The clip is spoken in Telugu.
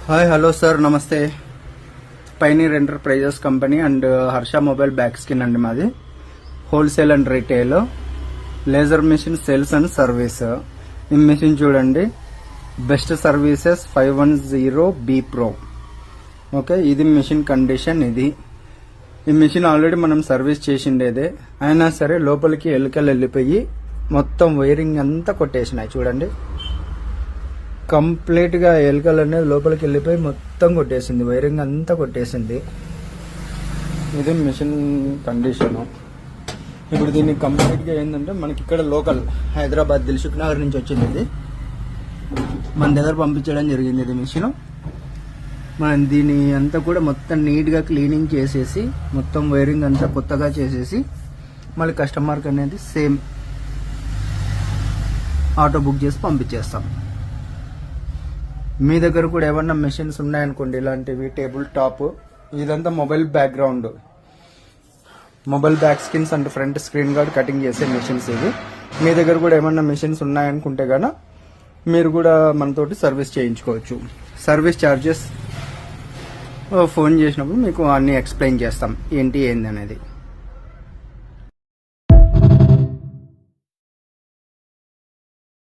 హాయ్ హలో సార్ నమస్తే. Pioneer enterprises company and Harsha mobile back skin అండి మాది. Wholesale and retail laser machine sales and service. ఈ మిషన్ చూడండి, best services 510B Pro. Okay, ఇది మిషన్ కండిషన్. ఈ మిషన్ ఆల్రెడీ మనం సర్వీస్ చేసిండేదే, అయినా సరే లోపలికి ఎలుకలు వెళ్ళిపోయి మొత్తం వైరింగ్ అంతా కొట్టేసినాయి. చూడండి, కంప్లీట్ గా ఎలుకలు అనేది లోపలికి వెళ్ళిపోయి మొత్తం కొట్టేసింది, వైరింగ్ అంతా కొట్టేసింది. ఇది మిషన్ కండిషన్. ఇప్పుడు దీన్ని కంప్లీట్ గా ఏంటంటే మనకి ఇక్కడ లోకల్ హైదరాబాద్ దిల్సుఖ్ నగర్ నుంచి వచ్చింది. ఇది మన దగ్గర పంపించడం జరిగింది. ఇది మిషన్ మనం దీని అంతా కూడా మొత్తం నీట్ గా క్లీనింగ్ చేసేసి మొత్తం వైరింగ్ అంతా కొత్తగా చేసేసి మళ్ళీ కస్టమర్కి అనేది సేమ్ ఆటో బుక్ చేసి పంపించేస్తాం. మీ దగ్గర కూడా ఏమన్నా మెషిన్స్ ఉన్నాయనుకోండి, ఇలాంటివి టేబుల్ టాప్, ఇదంతా mobile background, mobile back skins and front screen guard cutting చేసే మెషిన్స్ ఇవి. మీ దగ్గర కూడా ఏమన్నా మెషిన్స్ ఉన్నాయనుకుంటే గాన మీరు కూడా మనతోటి సర్వీస్ చేయించుకోవచ్చు. సర్వీస్ ఛార్జెస్ ఫోన్ చేసినప్పుడు మీకు అన్ని ఎక్స్ప్లెయిన్ చేస్తాం ఏంటి ఏంది అనేది.